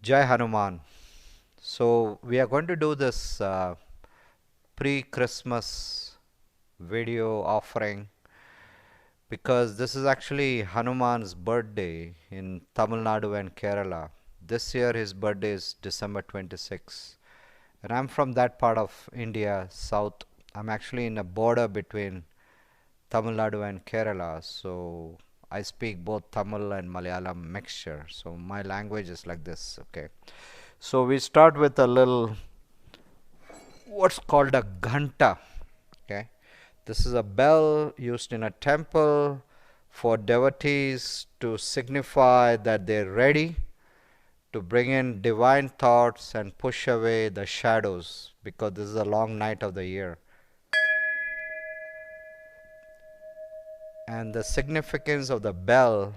Jai Hanuman. So we are going to do this pre-Christmas video offering because this is actually Hanuman's birthday in Tamil Nadu and Kerala. This year his birthday is December 26th. And I'm from that part of India, south. I'm actually in a border between Tamil Nadu and Kerala. So I speak both Tamil and Malayalam mixture. So my language is like this, okay. So we start with a little what's called a Gonta. Okay, this is a bell used in a temple for devotees to signify that they're ready to bring in divine thoughts and push away the shadows because this is a long night of the year. And the significance of the bell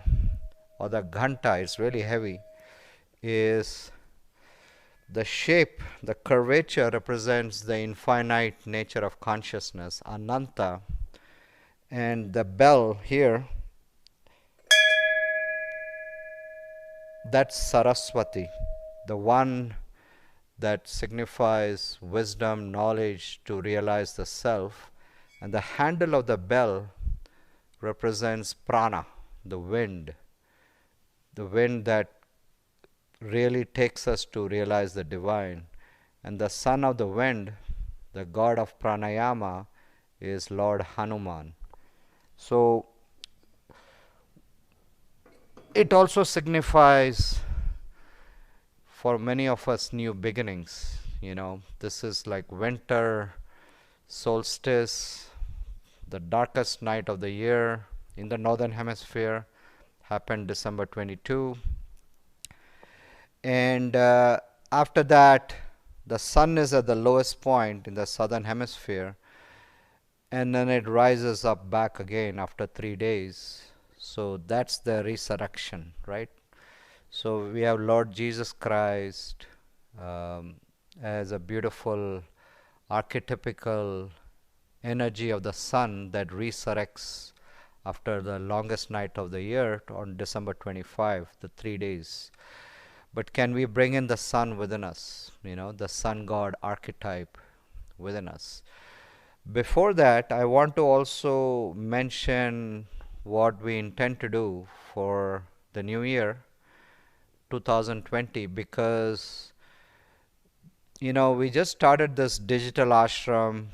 or the Ghanta, it's really heavy, is the shape, the curvature represents the infinite nature of consciousness, Ananta, and the bell here, that's Saraswati, the one that signifies wisdom, knowledge to realize the self, and the handle of the bell represents prana, the wind that really takes us to realize the divine. And the son of the wind, the god of pranayama, is Lord Hanuman. So it also signifies for many of us new beginnings. You know, this is like winter solstice, the darkest night of the year in the northern hemisphere, happened December 22. And after that, the sun is at the lowest point in the southern hemisphere, and then it rises up back again after 3 days. So that's the resurrection, right? So we have Lord Jesus Christ as a beautiful archetypical energy of the sun that resurrects after the longest night of the year on December 25, the 3 days. But can we bring in the sun within us, you know, the sun god archetype within us? Before that, I want to also mention what we intend to do for the new year 2020, because you know, we just started this digital ashram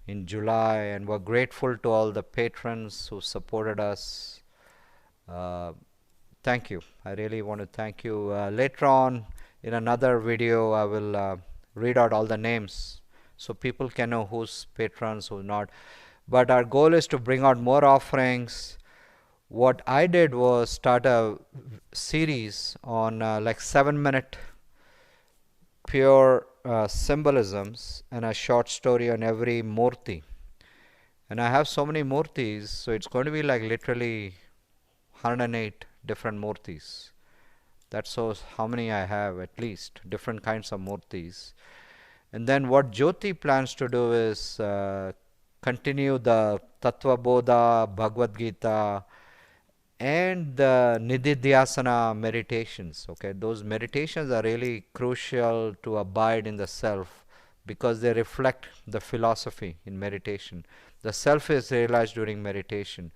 in July, and we're grateful to all the patrons who supported us. Thank you. I really want to thank you. Later on in another video, I will read out all the names so people can know who's patrons, who's not. But our goal is to bring out more offerings. What I did was start a series on like 7-minute pure symbolisms and a short story on every murti. And I have so many murtis, so it's going to be like literally 108 different murtis. That shows how many I have, at least different kinds of murtis. And then what Jyoti plans to do is continue the Tattva Bodha, Bhagavad Gita, and the Nididhyasana meditations. Okay, those meditations are really crucial to abide in the self because they reflect the philosophy in meditation. The self is realized during meditation.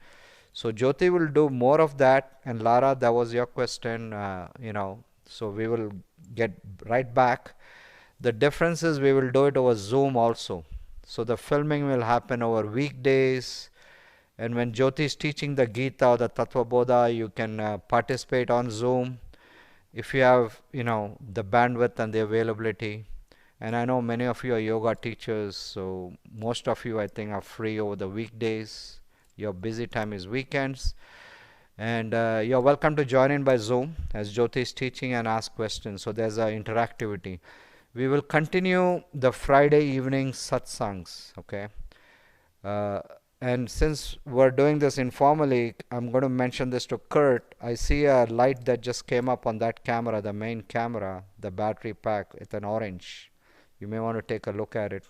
So Jyoti will do more of that, and Lara, that was your question. You know, so we will get right back. The difference is we will do it over Zoom also. So the filming will happen over weekdays. And when Jyoti is teaching the Gita or the Tattva Bodha, you can participate on Zoom if you have, you know, the bandwidth and the availability. And I know many of you are yoga teachers, so most of you, I think, are free over the weekdays. Your busy time is weekends. And you're welcome to join in by Zoom as Jyoti is teaching and ask questions. So there's an interactivity. We will continue the Friday evening satsangs, okay? And since we're doing this informally, I'm going to mention this to Kurt. I see a light that just came up on that camera, the main camera, the battery pack. It's an orange. You may want to take a look at it.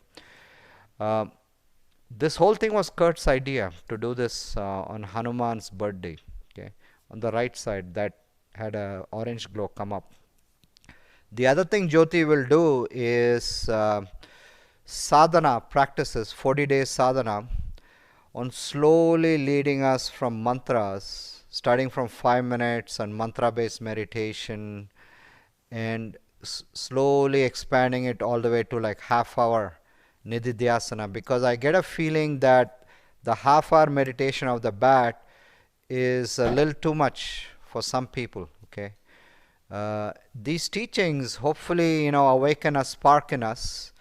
This whole thing was Kurt's idea to do this on Hanuman's birthday. Okay, on the right side, that had a orange glow come up. The other thing Jyoti will do is sadhana practices, 40 days sadhana, on slowly leading us from mantras, starting from 5 minutes and mantra based meditation, and slowly expanding it all the way to like half hour nididhyasana, because I get a feeling that the half hour meditation of the bat is a little too much for some people. Okay, these teachings hopefully awaken a spark in us.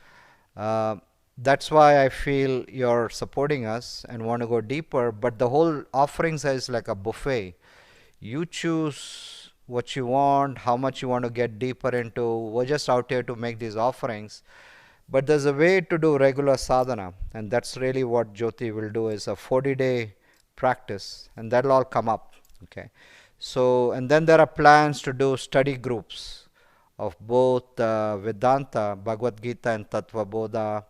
uh, that's why I feel you're supporting us and want to go deeper. But the whole offerings is like a buffet. You choose what you want, how much you want to get deeper into. We're just out here to make these offerings. But there's a way to do regular sadhana, and that's really what Jyoti will do, is a 40-day practice, and that'll all come up. Okay. So, and then there are plans to do study groups of both Vedanta, Bhagavad Gita, and Tattva Bodha,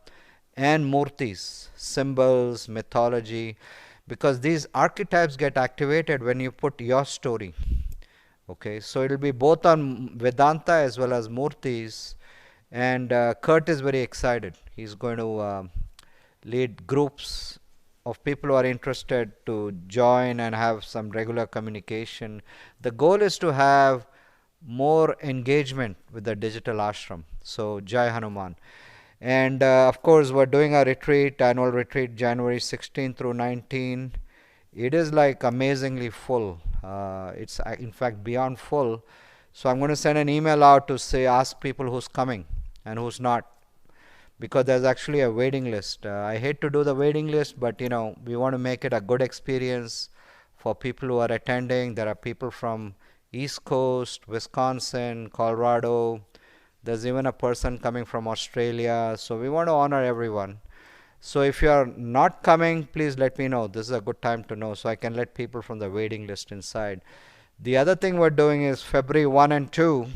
and Murtis, symbols, mythology, because these archetypes get activated when you put your story. Okay, so it'll be both on Vedanta as well as Murtis, and Kurt is very excited. He's going to lead groups of people who are interested to join and have some regular communication. The goal is to have more engagement with the digital ashram. So Jai Hanuman. And of course, we're doing a retreat, annual retreat, January 16 through 19. It is like amazingly full. It's in fact beyond full. So I'm going to send an email out to say, ask people who's coming and who's not, because there's actually a waiting list. I hate to do the waiting list, but we want to make it a good experience for people who are attending. There are people from East Coast, Wisconsin, Colorado. There's even a person coming from Australia. So we want to honor everyone. So if you are not coming, please let me know. This is a good time to know, so I can let people from the waiting list inside. The other thing we're doing is February 1 and 2,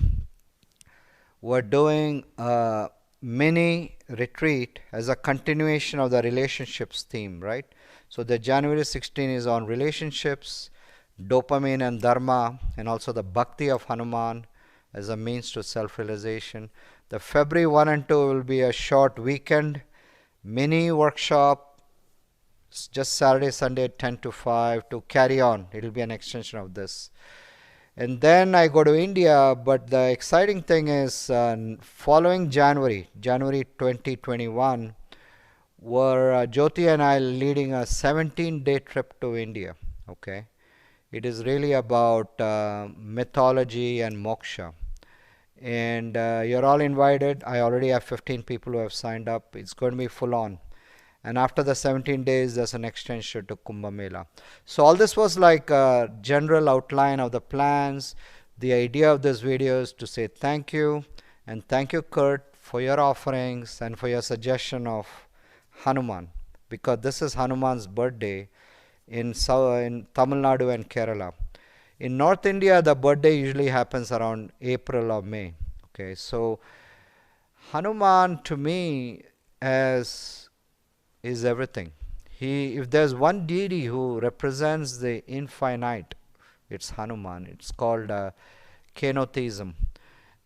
we're doing a mini retreat as a continuation of the relationships theme, right? So the January 16 is on relationships, dopamine and dharma, and also the bhakti of Hanuman as a means to self-realization. The February 1 and 2 will be a short weekend mini workshop, just Saturday, Sunday, 10 to 5, to carry on. It will be an extension of this. And then I go to India, but the exciting thing is following January 2021, were Jyoti and I leading a 17-day trip to India. Okay, it is really about mythology and moksha. And you're all invited. I already have 15 people who have signed up. It's going to be full on. And after the 17 days, there's an extension to Kumbh Mela. So all this was like a general outline of the plans. The idea of this video is to say thank you. And thank you, Kurt, for your offerings and for your suggestion of Hanuman. Because this is Hanuman's birthday in Tamil Nadu and Kerala. In North India, the birthday usually happens around April or May. Okay, so Hanuman to me is everything. If there's one deity who represents the infinite, it's Hanuman. It's called kenotheism,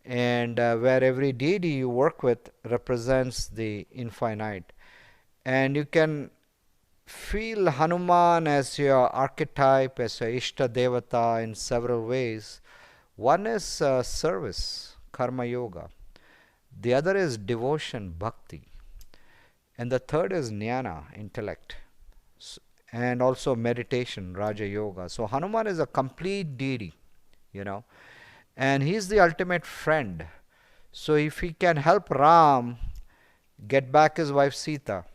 and where every deity you work with represents the infinite, and you can feel Hanuman as your archetype, as your Ishta Devata in several ways. One is service, karma yoga. The other is devotion, bhakti. And the third is jnana, intellect. And also meditation, Raja Yoga. So Hanuman is a complete deity, and he's the ultimate friend. So if he can help Ram get back his wife Sita,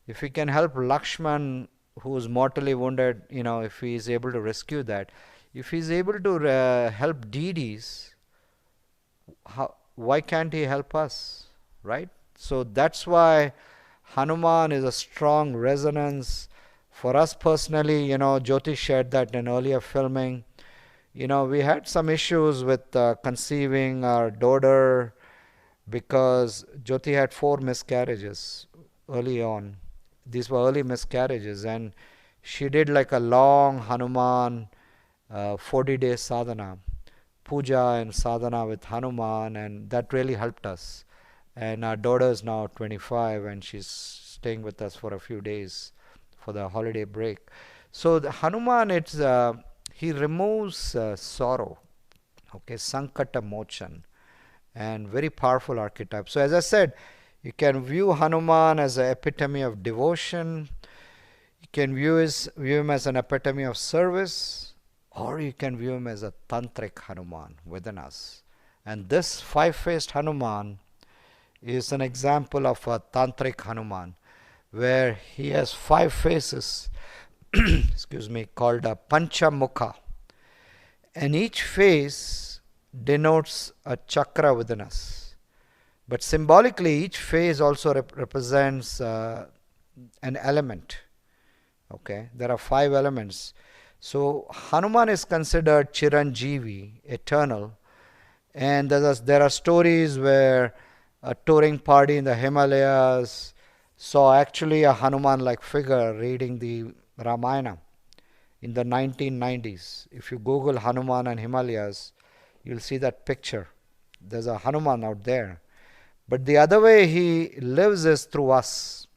if he can help Lakshman, who is mortally wounded, if he is able to rescue that, if he is able to help deities, why can't he help us, right? So that's why Hanuman is a strong resonance for us personally. Jyoti shared that in earlier filming. We had some issues with conceiving our daughter, because Jyoti had 4 miscarriages early on. These were early miscarriages, and she did like a long Hanuman 40-day sadhana puja and sadhana with Hanuman, and that really helped us. And our daughter is now 25, and she's staying with us for a few days for the holiday break. So the Hanuman, he removes sorrow, okay, sankata mochan, and very powerful archetype. So as I said, you can view Hanuman as an epitome of devotion. You can view him as an epitome of service, or you can view him as a Tantric Hanuman within us. And this five-faced Hanuman is an example of a Tantric Hanuman, where he has five faces, excuse me, called a Panchamanca. And each face denotes a chakra within us. But symbolically, each phase also represents an element. Okay, there are five elements. So Hanuman is considered Chiranjeevi, eternal. And there are stories where a touring party in the Himalayas saw actually a Hanuman-like figure reading the Ramayana in the 1990s. If you Google Hanuman and Himalayas, you'll see that picture. There's a Hanuman out there. But the other way he lives is through us,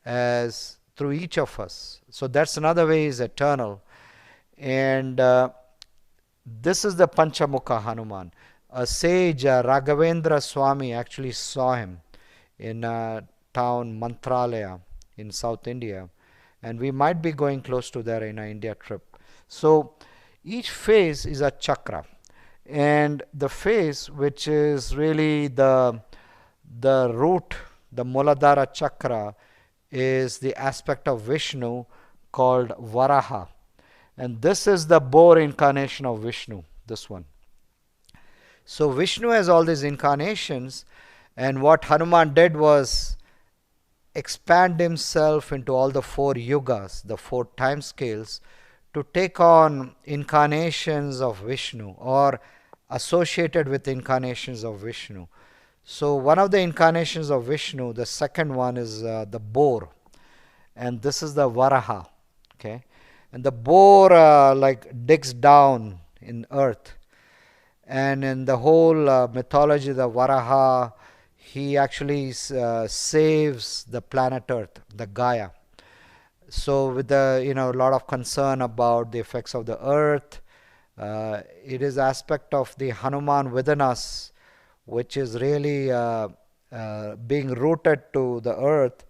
as through each of us. So that's another way he's eternal. And this is the Panchamanca Hanuman. A sage, Raghavendra Swami, actually saw him in a town, Mantralaya, in South India. And we might be going close to there in an India trip. So each phase is a chakra. And the phase, which is really the root, the Muladhara chakra, is the aspect of Vishnu called Varaha. And this is the boar incarnation of Vishnu, this one. So Vishnu has all these incarnations, and what Hanuman did was expand himself into all the four yugas, the four time scales, to take on incarnations of Vishnu or associated with incarnations of Vishnu. So one of the incarnations of Vishnu, the second one is the boar, and this is the Varaha. Okay, and the boar like digs down in earth, and in the whole mythology, the Varaha, he actually saves the planet Earth, the Gaia. So with the a lot of concern about the effects of the earth, it is aspect of the Hanuman within us, which is really being rooted to the earth,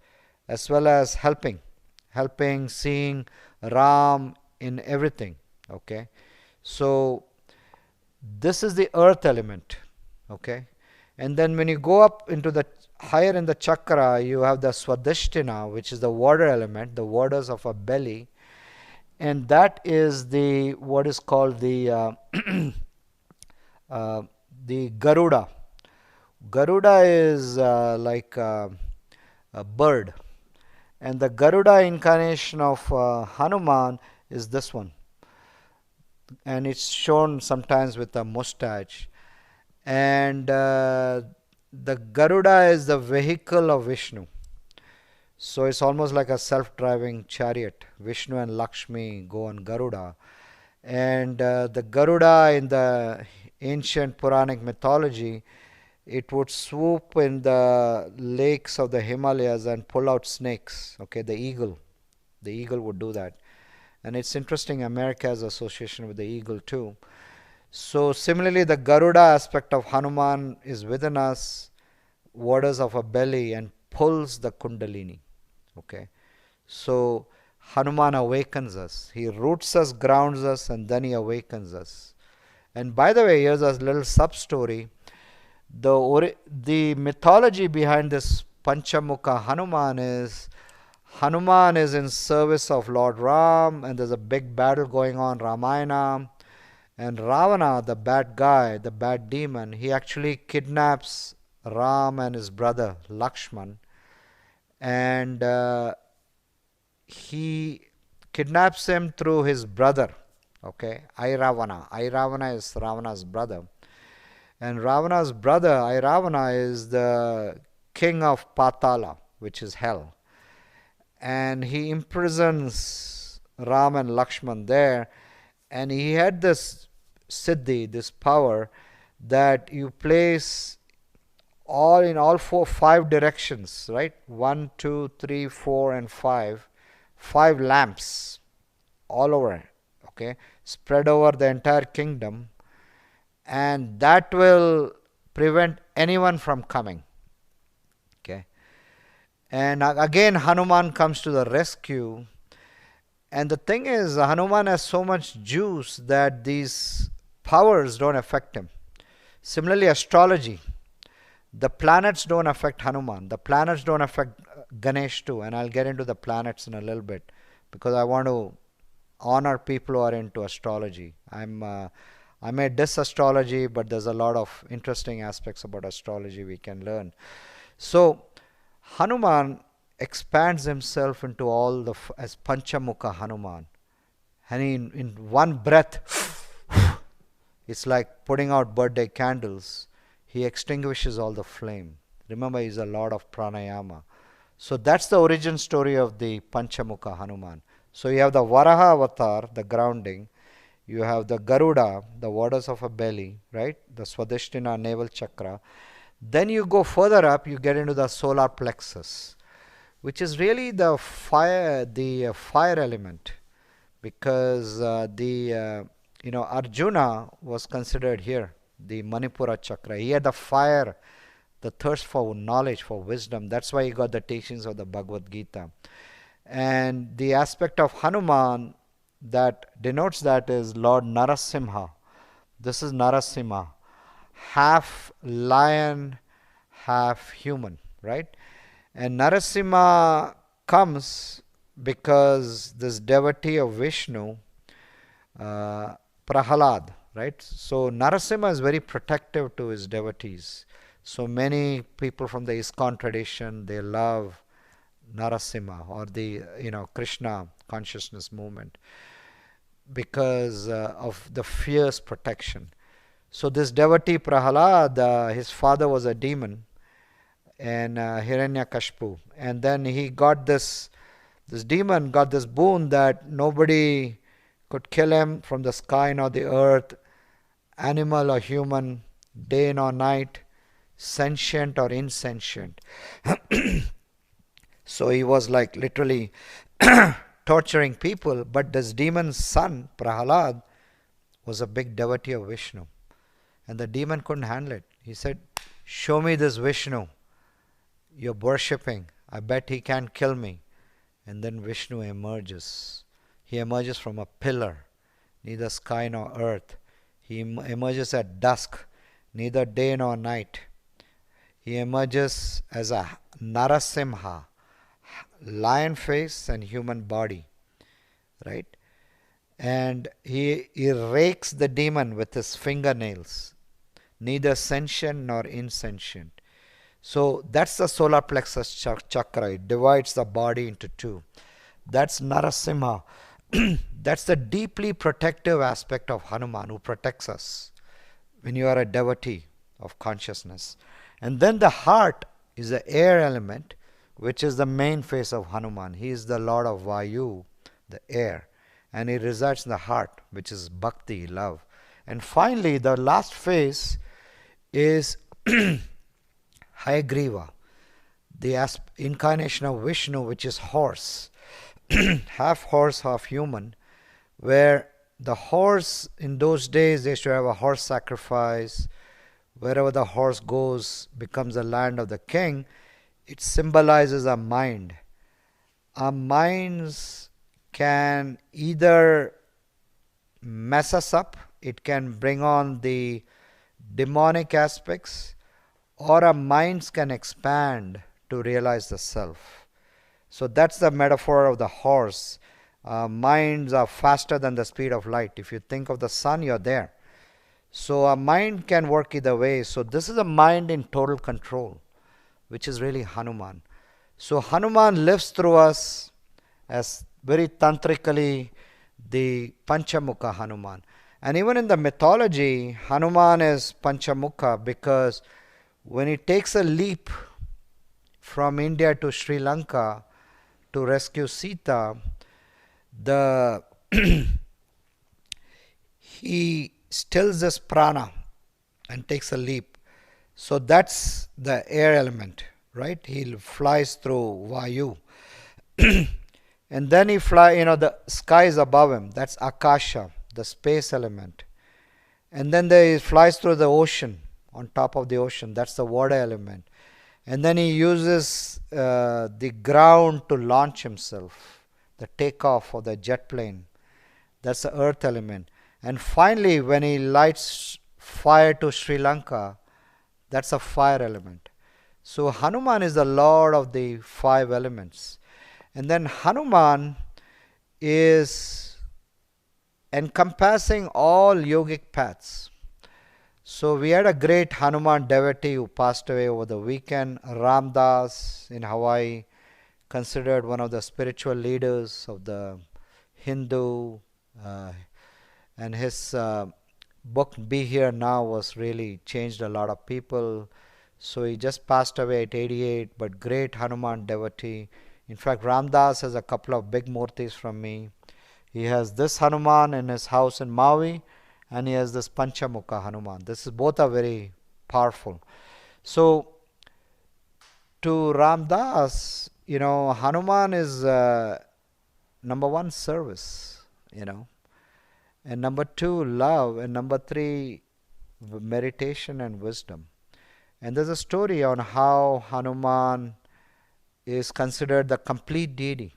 as well as helping seeing Ram in everything. Okay, so this is the earth element. Okay, and then when you go up into the higher in the chakra, you have the Swadhisthana, which is the water element, the waters of a belly, and that is the what is called the Garuda. Garuda is like a bird, and the Garuda incarnation of Hanuman is this one, and it's shown sometimes with a mustache. And the Garuda is the vehicle of Vishnu. So it's almost like a self-driving chariot. Vishnu and Lakshmi go on Garuda. And the Garuda in the ancient Puranic mythology, it would swoop in the lakes of the Himalayas and pull out snakes. Okay, the eagle would do that. And it's interesting, America has association with the eagle too. So similarly, the Garuda aspect of Hanuman is within us, waters of a belly, and pulls the Kundalini. Okay, so Hanuman awakens us. He roots us, grounds us, and then he awakens us. And by the way, here's a little sub-story. The mythology behind this Panchamanca Hanuman is in service of Lord Ram, and there's a big battle going on, Ramayana. And Ravana, the bad guy, the bad demon, he actually kidnaps Ram and his brother Lakshman, and he kidnaps him through his brother. Okay, Airavana is Ravana's brother, and Ravana's brother Airavana is the king of Patala, which is hell, and he imprisons Ram and Lakshman there, and he had this siddhi, this power that you place all in all five directions, right? 1, 2, 3, 4, and 5. 5 lamps all over, okay, spread over the entire kingdom, and that will prevent anyone from coming. Okay. And again, Hanuman comes to the rescue. And the thing is, Hanuman has so much juice that these powers don't affect him. Similarly, astrology. The planets don't affect Hanuman. The planets don't affect Ganesh too. And I'll get into the planets in a little bit because I want to honor people who are into astrology. I may diss astrology, but there's a lot of interesting aspects about astrology we can learn. So Hanuman expands himself into all the as Panchamanca Hanuman, and in one breath, it's like putting out birthday candles. He extinguishes all the flame. Remember, he's a lord of pranayama. So that's the origin story of the Panchamanca Hanuman. So you have the Varaha avatar, the grounding. You have the Garuda, the waters of a belly, right? The Swadhisthana navel chakra. Then you go further up, you get into the solar plexus, which is really the fire element, because Arjuna was considered here, the Manipura chakra. He had the fire, the thirst for knowledge, for wisdom. That's why he got the teachings of the Bhagavad Gita. And the aspect of Hanuman that denotes that is Lord Narasimha. This is Narasimha, half lion, half human, right? And Narasimha comes because this devotee of Vishnu, Prahalad, right? So Narasimha is very protective to his devotees. So many people from the ISKCON tradition, they love Narasimha or the Krishna consciousness movement because of the fierce protection. So this devotee Prahalad, his father was a demon, and Hiranyakashipu, and then he got this demon got this boon that nobody could kill him from the sky nor the earth, animal or human, day nor night, sentient or insentient. So he was like literally torturing people, but this demon's son, Prahalad, was a big devotee of Vishnu. And the demon couldn't handle it. He said, "Show me this Vishnu you're worshipping. I bet he can't kill me." And then Vishnu emerges. He emerges from a pillar, neither sky nor earth. He emerges at dusk, neither day nor night. He emerges as a Narasimha, lion face and human body, right? And he rakes the demon with his fingernails, neither sentient nor insentient. So that's the solar plexus chakra. It divides the body into two. That's Narasimha. That's the deeply protective aspect of Hanuman, who protects us when you are a devotee of consciousness. And then the heart is the air element, which is the main face of Hanuman. He is the Lord of Vayu, the air. And he resides in the heart, which is bhakti, love. And finally, the last face is Hayagriva, the incarnation of Vishnu, which is horse. Half horse, half human, where the horse, in those days, they used to have a horse sacrifice. Wherever the horse goes becomes the land of the king. It symbolizes our mind. Our minds can either mess us up, it can bring on the demonic aspects, or our minds can expand to realize the self. So that's the metaphor of the horse. Minds are faster than the speed of light. If you think of the sun, you're there. So our mind can work either way. So this is a mind in total control, which is really Hanuman. So Hanuman lives through us as very tantrically the Panchamanca Hanuman. And even in the mythology, Hanuman is Panchamanca because when he takes a leap from India to Sri Lanka to rescue Sita, he stills this prana and takes a leap. So that's the air element, right? He flies through Vayu. And then he fly, the sky is above him. That's Akasha, the space element. And then he flies through the ocean, on top of the ocean. That's the water element. And then he uses the ground to launch himself, the takeoff of the jet plane. That's the earth element. And finally, when he lights fire to Sri Lanka, that's a fire element. So Hanuman is the lord of the 5 elements. And then Hanuman is encompassing all yogic paths. So we had a great Hanuman devotee who passed away over the weekend, Ram Das in Hawaii, considered one of the spiritual leaders of the Hindu, and his book Be Here Now was really changed a lot of people. So he just passed away at 88, but great Hanuman devotee. In fact, Ram Das has a couple of big murtis from me. He has this Hanuman in his house in Maui, and he has this Panchamanca Hanuman. Both are very powerful. So to Ram Das, Hanuman is number 1, service, and number 2, love, and number 3, meditation and wisdom. And there's a story on how Hanuman is considered the complete deity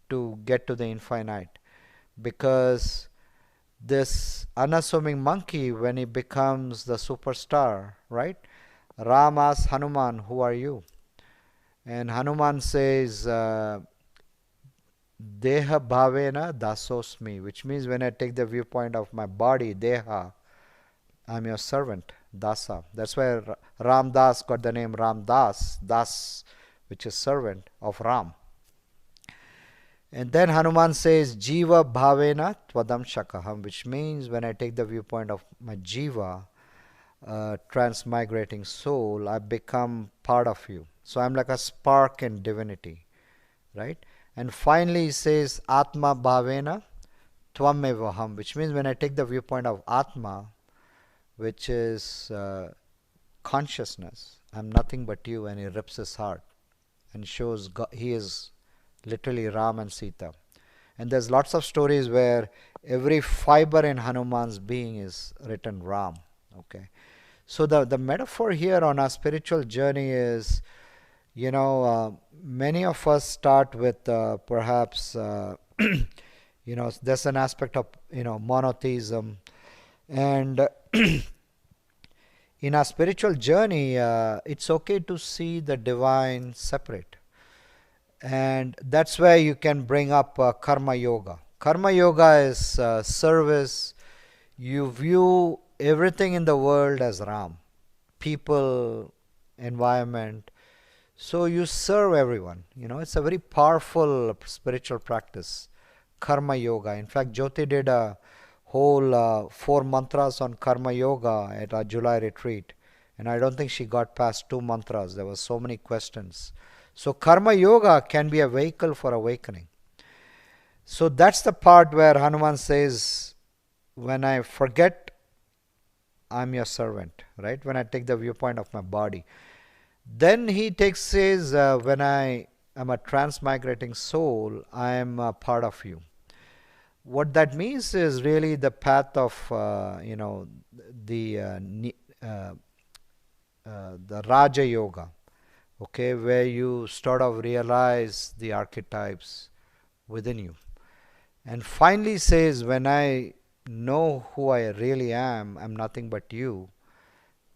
to get to the infinite, because this unassuming monkey, when he becomes the superstar, right? Ram asks Hanuman, who are you? And Hanuman says, Deha bhavena dasosmi, which means when I take the viewpoint of my body, Deha, I'm your servant, Dasa. That's why Ram Das got the name Ram Das, Das, which is servant of Ram. And then Hanuman says, Jiva bhavena twadam shakaham, which means when I take the viewpoint of my Jiva, transmigrating soul, I become part of you. So I'm like a spark in divinity, right? And finally he says, Atma bhavena tvamevaham, which means when I take the viewpoint of Atma, which is consciousness, I'm nothing but you, and he rips his heart and shows God, he is literally Ram and Sita. And there's lots of stories where every fiber in Hanuman's being is written Ram. Okay, so the metaphor here on our spiritual journey is, many of us start with perhaps there's an aspect of monotheism, and in our spiritual journey it's okay to see the divine separate. And that's where you can bring up karma yoga. Karma yoga is service. You view everything in the world as Ram, people, environment. So you serve everyone. It's a very powerful spiritual practice, karma yoga. In fact, Jyoti did a whole 4 mantras on karma yoga at our July retreat. And I don't think she got past 2 mantras. There were so many questions. So karma yoga can be a vehicle for awakening. So that's the part where Hanuman says, when I forget, I'm your servant, right? When I take the viewpoint of my body. Then he says, when I am a transmigrating soul, I am a part of you. What that means is really the path of, the Raja Yoga. Okay, where you sort of realize the archetypes within you. And finally says, when I know who I really am, I'm nothing but you.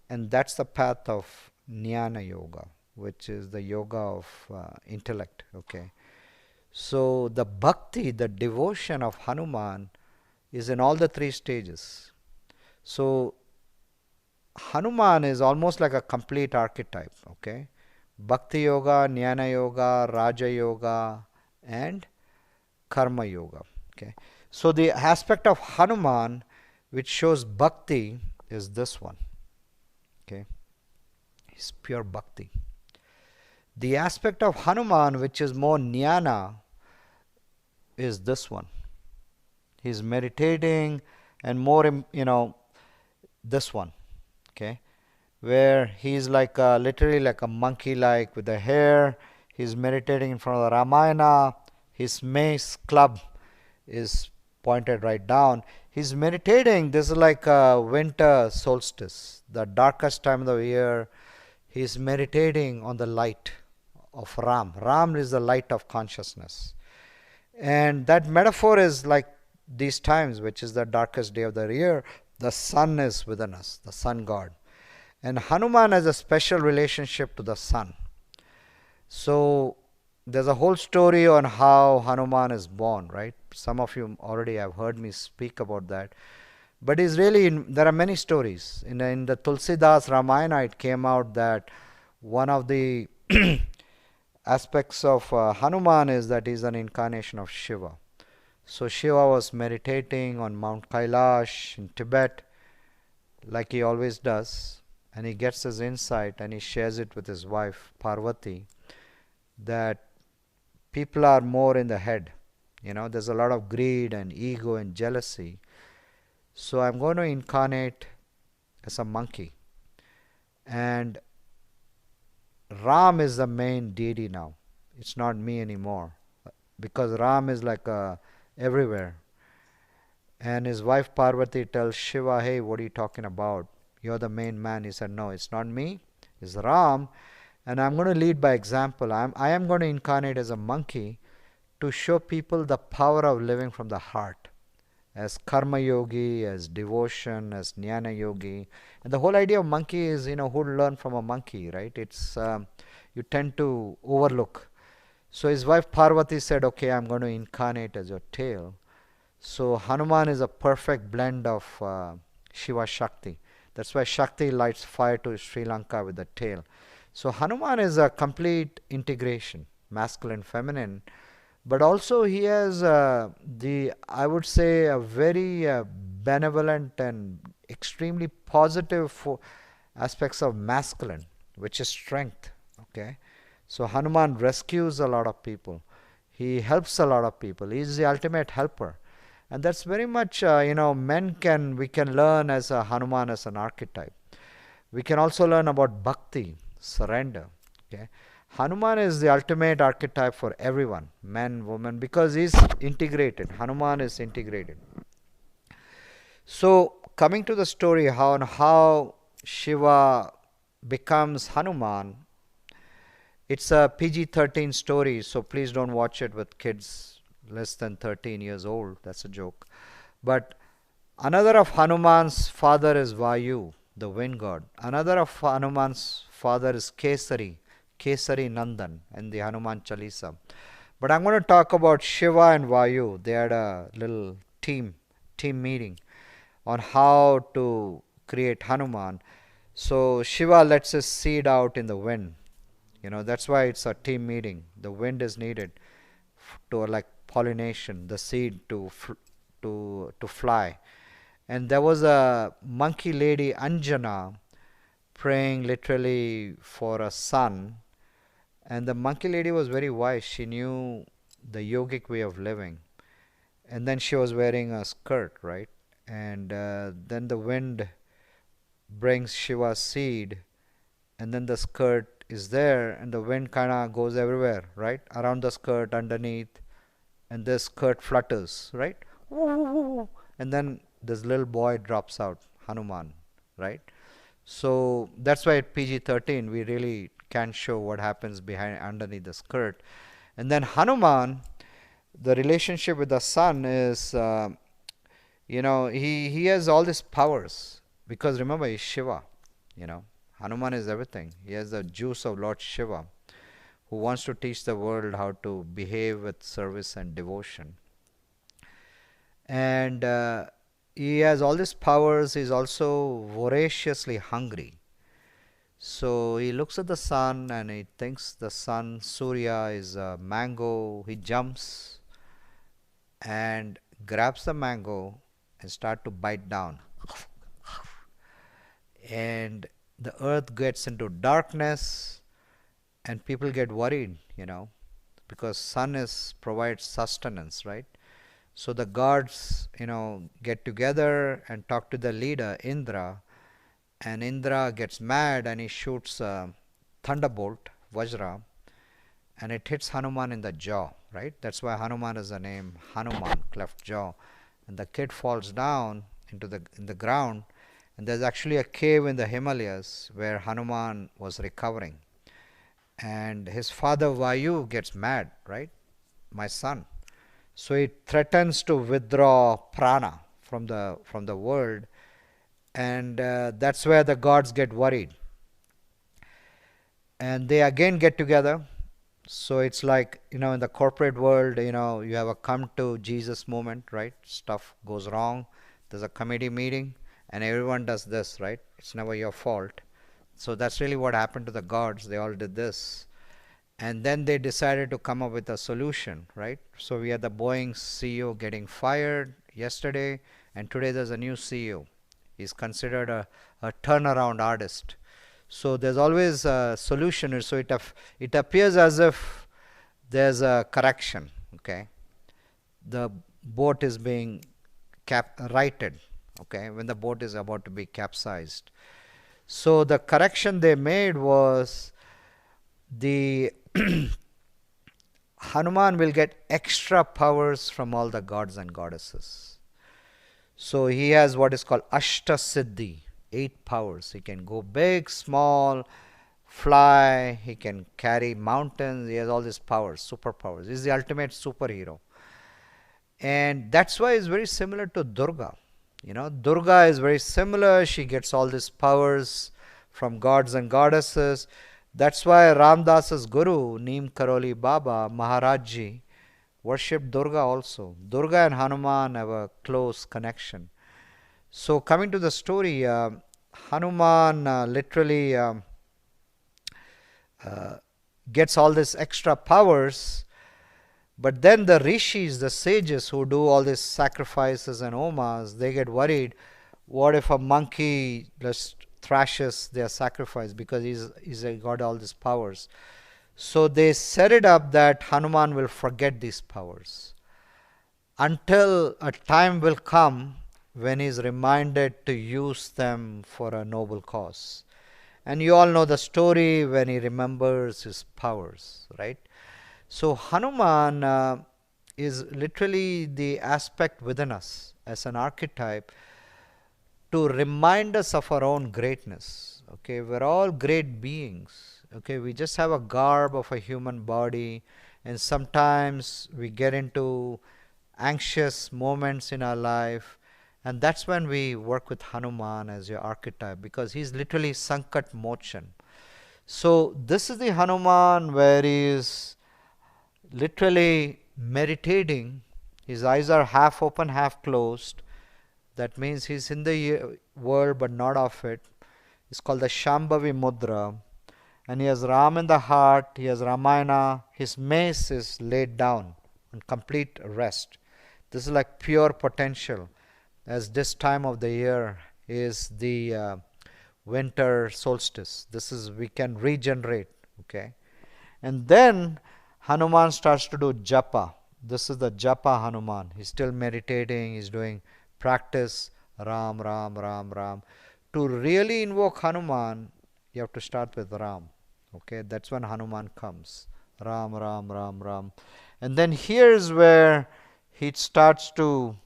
And that's the path of Jnana Yoga, which is the yoga of intellect. Okay, so the bhakti, the devotion of Hanuman is in all the 3 stages. So Hanuman is almost like a complete archetype. Okay, Bhakti Yoga, Jnana Yoga, Raja Yoga, and Karma Yoga. Okay, so the aspect of Hanuman which shows Bhakti is this one. Okay, it's pure Bhakti. The aspect of Hanuman which is more Jnana is this one. He's meditating and more, this one, okay, where he's like literally like a monkey like with the hair. He's meditating in front of the Ramayana. His mace club is pointed right down. He's meditating. This is like a winter solstice, the darkest time of the year. He's meditating on the light of Ram. Ram is the light of consciousness. And that metaphor is like these times, which is the darkest day of the year. The sun is within us, the sun god. And Hanuman has a special relationship to the sun. So there's a whole story on how Hanuman is born, right? Some of you already have heard me speak about that. But it's really, there are many stories. In the Tulsidas Ramayana, it came out that one of the aspects of Hanuman is that he's an incarnation of Shiva. So Shiva was meditating on Mount Kailash in Tibet, like he always does, and he gets his insight and he shares it with his wife Parvati, that people are more in the head. There's a lot of greed and ego and jealousy. So I'm going to incarnate as a monkey. And Ram is the main deity now. It's not me anymore. Because Ram is like everywhere. And his wife Parvati tells Shiva, hey, what are you talking about? You're the main man. He said, no, it's not me. It's Ram. And I'm going to lead by example. I am going to incarnate as a monkey to show people the power of living from the heart, as karma yogi, as devotion, as jnana yogi. And the whole idea of monkey is, who learn from a monkey, right? It's you tend to overlook. So his wife Parvati said, okay, I'm going to incarnate as your tail. So Hanuman is a perfect blend of Shiva Shakti. That's why Shakti lights fire to Sri Lanka with the tail. So Hanuman is a complete integration, masculine, feminine, but also he has I would say, a very benevolent and extremely positive aspects of masculine, which is strength. Okay, so Hanuman rescues a lot of people. He helps a lot of people. He is the ultimate helper, and that's very much we can learn as a Hanuman as an archetype. We can also learn about bhakti, surrender. Okay, Hanuman is the ultimate archetype for everyone, men, women, because he's integrated. Hanuman is integrated. So coming to the story, how Shiva becomes Hanuman, it's a PG-13 story, so please don't watch it with kids less than 13 years old. That's a joke. But another of Hanuman's father is Vayu, the wind god. Another of Hanuman's father is Kesari Nandan in the Hanuman Chalisa. But I'm going to talk about Shiva and Vayu. They had a little team meeting on how to create Hanuman. So Shiva lets his seed out in the wind. That's why it's a team meeting. The wind is needed to like pollination, the seed to fly. And there was a monkey lady Anjana praying literally for a son. And the monkey lady was very wise. She knew the yogic way of living. And then she was wearing a skirt, right? And then the wind brings Shiva's seed. And then the skirt is there. And the wind kind of goes everywhere, right? Around the skirt, underneath. And the skirt flutters, right? And then this little boy drops out, Hanuman, right? So that's why at PG-13 we really can't show what happens underneath the skirt. And then Hanuman, the relationship with the sun is, he has all these powers, because remember, he's Shiva. Hanuman is everything. He has the juice of Lord Shiva, who wants to teach the world how to behave with service and devotion. And he has all these powers. He's also voraciously hungry. So he looks at the sun and he thinks the sun, Surya, is a mango. He jumps and grabs the mango and start to bite down. And the earth gets into darkness and people get worried, because sun provides sustenance, right? So the gods, get together and talk to the leader, Indra, and Indra gets mad and he shoots a thunderbolt, Vajra, and it hits Hanuman in the jaw, right? That's why Hanuman is the name Hanuman, cleft jaw. And the kid falls down into the ground, and there's actually a cave in the Himalayas where Hanuman was recovering. And his father Vayu gets mad, right? My son. So he threatens to withdraw prana from the world, and that's where the gods get worried. And they again get together. So it's like, in the corporate world, you have a come to Jesus moment, right? Stuff goes wrong. There's a committee meeting and everyone does this, right? It's never your fault. So that's really what happened to the gods. They all did this. And then they decided to come up with a solution, right? So we had the Boeing CEO getting fired yesterday, and today there's a new CEO. He's considered a turnaround artist. So there's always a solution. So it appears as if there's a correction. Okay, the boat is being righted. Okay, when the boat is about to be capsized. So the correction they made was the Hanuman will get extra powers from all the gods and goddesses. So he has what is called Ashta Siddhi, 8 powers. He can go big, small, fly, he can carry mountains, he has all these powers, superpowers. He's the ultimate superhero. And that's why it's very similar to Durga. Durga is very similar. She gets all these powers from gods and goddesses. That's why Ramdas's guru, Neem Karoli Baba, Maharajji, worshipped Durga also. Durga and Hanuman have a close connection. So coming to the story, Hanuman literally gets all these extra powers, but then the rishis, the sages who do all these sacrifices and homas, they get worried. What if a monkey just thrashes their sacrifice because he's got all these powers? So they set it up that Hanuman will forget these powers until a time will come when he is reminded to use them for a noble cause. And you all know the story when he remembers his powers, right? So Hanuman is literally the aspect within us as an archetype to remind us of our own greatness. Okay, we're all great beings. Okay, we just have a garb of a human body, and sometimes we get into anxious moments in our life, and that's when we work with Hanuman as your archetype, because he's literally Sankat Mochan. So this is the Hanuman where he is literally meditating. His eyes are half open, half closed. That means he's in the world but not of it. It's called the Shambhavi Mudra. And he has Ram in the heart, he has Ramayana, his mace is laid down on complete rest. This is like pure potential, as this time of the year is the winter solstice. This is, we can regenerate, okay? And then Hanuman starts to do japa. This is the japa Hanuman. He's still meditating, he's doing practice, Ram, Ram, Ram, Ram. To really invoke Hanuman, you have to start with Ram. Okay, that's when Hanuman comes. Ram, Ram, Ram, Ram. And then here's where he starts to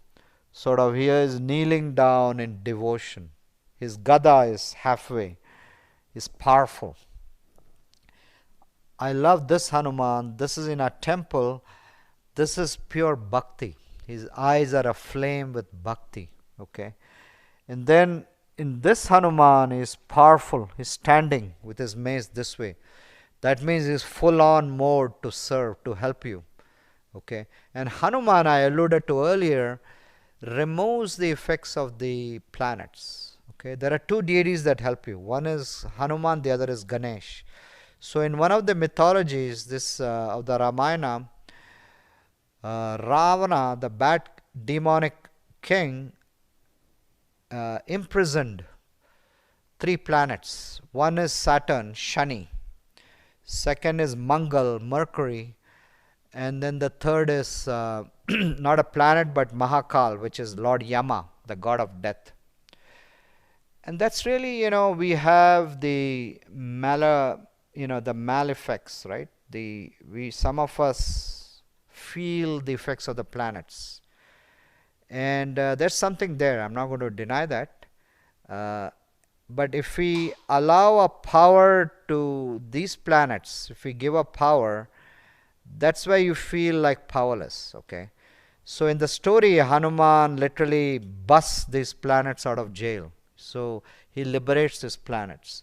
sort of, here is kneeling down in devotion. His gada is halfway. He's powerful. I love this Hanuman. This is in a temple. This is pure bhakti. His eyes are aflame with bhakti. Okay. And then in this Hanuman is powerful. He's standing with his mace this way. That means he's full on mode to serve, to help you. Okay. And Hanuman, I alluded to earlier, removes the effects of the planets. Okay. There are 2 deities that help you. One is Hanuman, the other is Ganesh. So in one of the mythologies, this of the Ramayana, Ravana, the bad demonic king, imprisoned 3 planets. One is Saturn, Shani. Second is Mangal, Mercury. And then the third is not a planet but Mahakal, which is Lord Yama, the god of death. And that's really, we have the the mal effects, right? Some of us feel the effects of the planets. And there's something there. I'm not going to deny that. Uh, but if we allow a power to these planets, if we give a power, that's where you feel like powerless, okay? So in the story, Hanuman literally busts these planets out of jail. So he liberates these planets.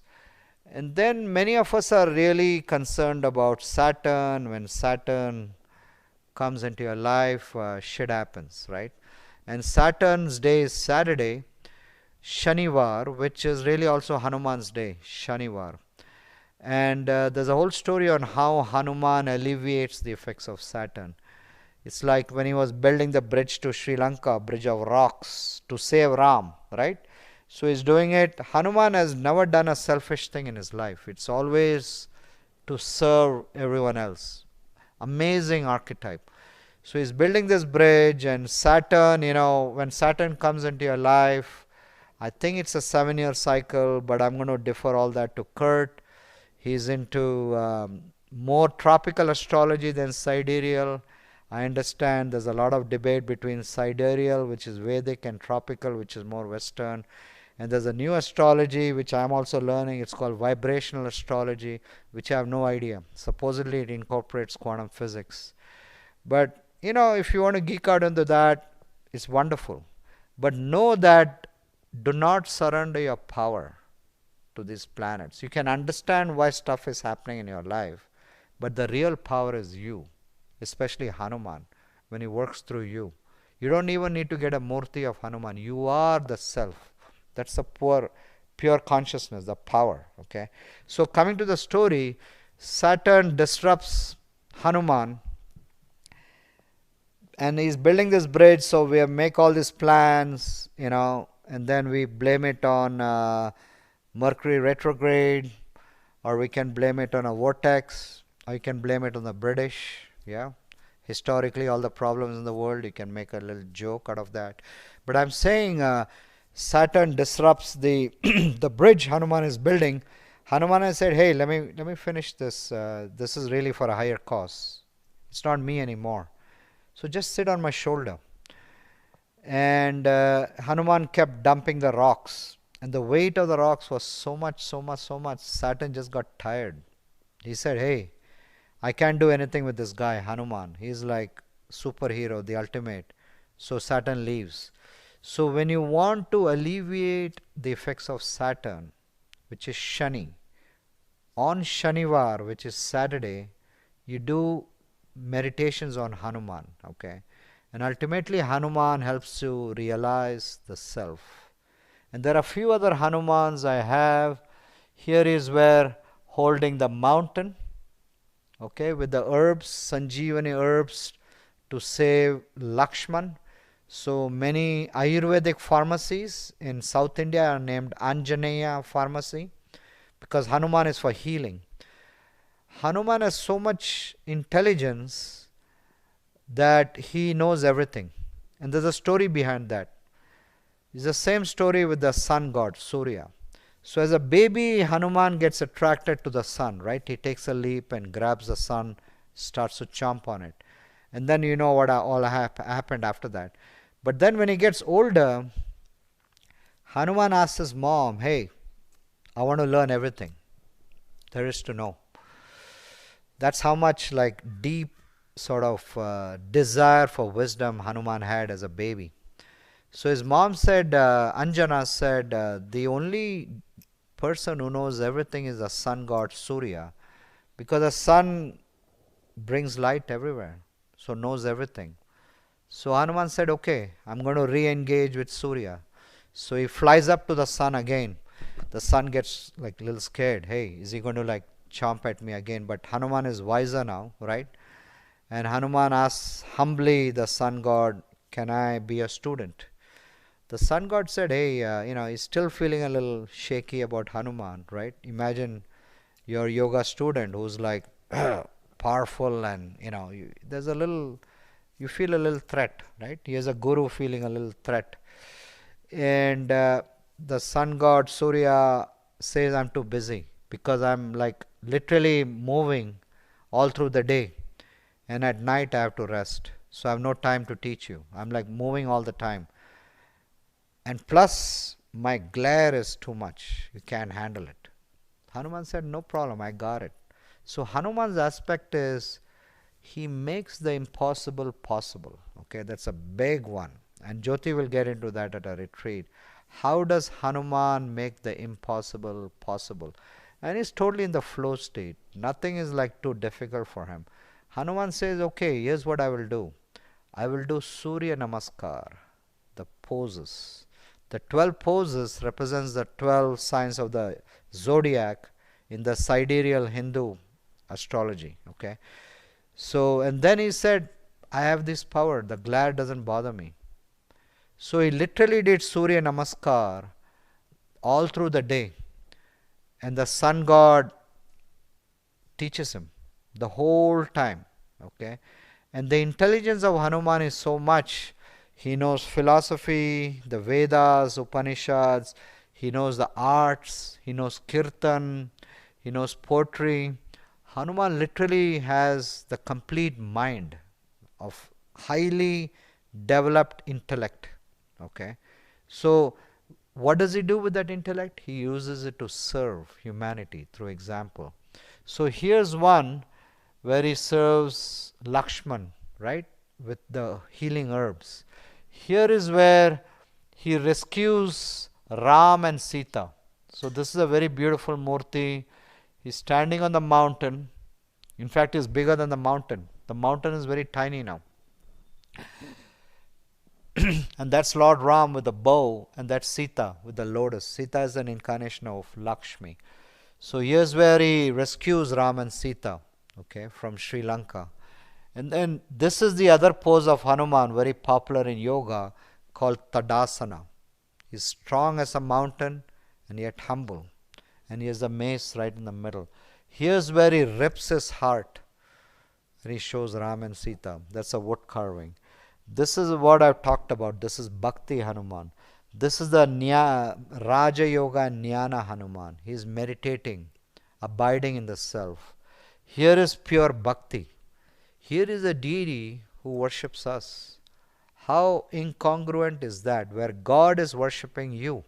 And then many of us are really concerned about Saturn. When Saturn comes into your life, shit happens, right? And Saturn's day is Saturday, Shanivar, which is really also Hanuman's day, Shanivar. And there's a whole story on how Hanuman alleviates the effects of Saturn. It's like when he was building the bridge to Sri Lanka, bridge of rocks, to save Ram, right? So he's doing it. Hanuman has never done a selfish thing in his life. It's always to serve everyone else. Amazing archetype. So he's building this bridge, and Saturn, when Saturn comes into your life, I think it's a 7-year cycle, but I'm going to defer all that to Kurt. He's into more tropical astrology than sidereal. I understand there's a lot of debate between sidereal, which is Vedic, and tropical, which is more Western. And there's a new astrology, which I'm also learning. It's called vibrational astrology, which I have no idea. Supposedly it incorporates quantum physics. But, if you want to geek out into that, it's wonderful. But know that do not surrender your power to these planets. You can understand why stuff is happening in your life, but the real power is you, especially Hanuman, when he works through you. You don't even need to get a murti of Hanuman. You are the self. That's the pure consciousness, the power. Okay. So coming to the story, Saturn disrupts Hanuman, and he's building this bridge. So we make all these plans, and then we blame it on Mercury retrograde, or we can blame it on a vortex, or you can blame it on the British. Yeah. Historically, all the problems in the world, you can make a little joke out of that. But I'm saying Saturn disrupts the the bridge Hanuman is building. Hanuman has said, "Hey, let me finish this. This is really for a higher cause. It's not me anymore. So just sit on my shoulder." And Hanuman kept dumping the rocks, and the weight of the rocks was so much. Saturn just got tired. He said, "Hey, I can't do anything with this guy, Hanuman. He's like superhero, the ultimate." So Saturn leaves. So when you want to alleviate the effects of Saturn, which is Shani, on Shanivar, which is Saturday, you do meditations on Hanuman, okay? And ultimately Hanuman helps you realize the self. And there are a few other Hanumans I have. Here is where holding the mountain, okay, with the herbs, Sanjeevani herbs, to save Lakshman. So many Ayurvedic pharmacies in South India are named Anjaneya pharmacy, because Hanuman is for healing. Hanuman has so much intelligence that he knows everything. And there's a story behind that. It's the same story with the sun god, Surya. So as a baby, Hanuman gets attracted to the sun, right? He takes a leap and grabs the sun, starts to chomp on it. And then you know what all happened after that. But then when he gets older, Hanuman asks his mom, "Hey, I want to learn everything there is to know." That's how much like deep sort of desire for wisdom Hanuman had as a baby. So his mom said, Anjana said, the only person who knows everything is the sun god Surya, because the sun brings light everywhere, so knows everything. So Hanuman said, "Okay, I'm going to re-engage with Surya." So he flies up to the sun again. The sun gets like a little scared. Hey, is he going to like chomp at me again? But Hanuman is wiser now, right? And Hanuman asks humbly the sun god, "Can I be a student?" The sun god said, "Hey, he's still feeling a little shaky about Hanuman, right? Imagine your yoga student who's like powerful, and there's a little, you feel a little threat, right? He has a guru feeling a little threat." And the sun god Surya says I'm too busy because I'm like literally moving all through the day, and at night I have to rest. So I have no time to teach you. I'm like moving all the time. And plus, my glare is too much. You can't handle it. Hanuman said, no problem, I got it. So Hanuman's aspect is he makes the impossible possible. Okay, that's a big one. And Jyoti will get into that at a retreat. How does Hanuman make the impossible possible? And he's totally in the flow state. Nothing is like too difficult for him. Hanuman says, okay, here's what I will do. I will do Surya Namaskar, the poses. The 12 poses represents the 12 signs of the zodiac in the sidereal Hindu astrology. Okay. So, and then he said, I have this power, the glare doesn't bother me. So he literally did Surya Namaskar all through the day. And the sun god teaches him the whole time. Okay. And the intelligence of Hanuman is so much. He knows philosophy, the Vedas, Upanishads, he knows the arts, he knows kirtan, he knows poetry. Hanuman literally has the complete mind of highly developed intellect. Okay. So what does he do with that intellect? He uses it to serve humanity through example. So here's one where he serves Lakshman, right, with the healing herbs. Here is where he rescues Ram and Sita. So this is a very beautiful murti. He's standing on the mountain. In fact, he's bigger than the mountain. The mountain is very tiny now. And that's Lord Ram with the bow, and that's Sita with the lotus. Sita is an incarnation of Lakshmi. So here's where he rescues Ram and Sita, okay, from Sri Lanka. And then this is the other pose of Hanuman, very popular in yoga, called Tadasana. He's strong as a mountain and yet humble. And he has a mace right in the middle. Here's where he rips his heart and he shows Ram and Sita. That's a wood carving. This is what I've talked about. This is Bhakti Hanuman. This is the Raja Yoga and Jnana Hanuman. He is meditating, abiding in the self. Here is pure Bhakti. Here is a deity who worships us. How incongruent is that, where God is worshipping you?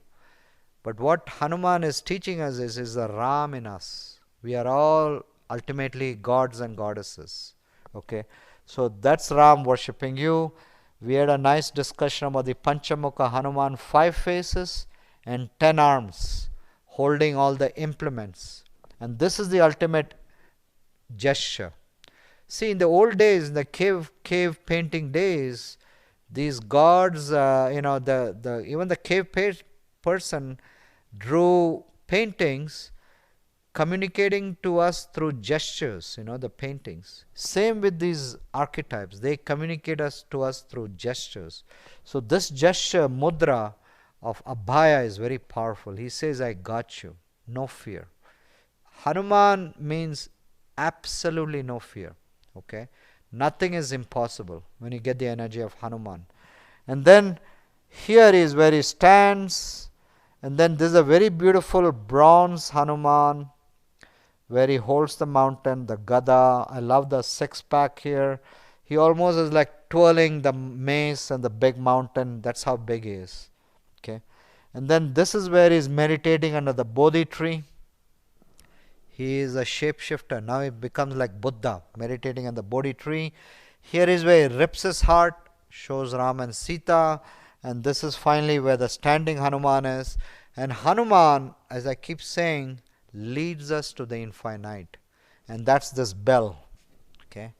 But what Hanuman is teaching us is the Ram in us. We are all ultimately gods and goddesses. Okay, so that's Ram worshipping you. We had a nice discussion about the Panchamanca Hanuman, 5 faces and 10 arms, holding all the implements. And this is the ultimate gesture. See, in the old days, in the cave painting days, these gods, even the cave person drew paintings communicating to us through gestures, the paintings. Same with these archetypes. They communicate to us through gestures. So this gesture, mudra of Abhaya, is very powerful. He says, I got you. No fear. Hanuman means absolutely no fear. Okay, nothing is impossible when you get the energy of Hanuman. And then here is where he stands, and then this is a very beautiful bronze Hanuman where he holds the mountain, the Gada. I love the 6-pack here. He almost is like twirling the mace and the big mountain. That's how big he is. Okay, and then this is where he's meditating under the Bodhi tree. He is a shapeshifter. Now he becomes like Buddha, meditating on the Bodhi tree. Here is where he rips his heart, shows Ram and Sita. And this is finally where the standing Hanuman is. And Hanuman, as I keep saying, leads us to the infinite. And that's this bell. Okay.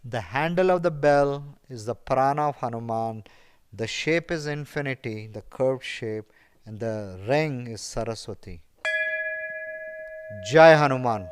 The handle of the bell is the prana of Hanuman. The shape is infinity, the curved shape. And the ring is Saraswati. Jai Hanuman.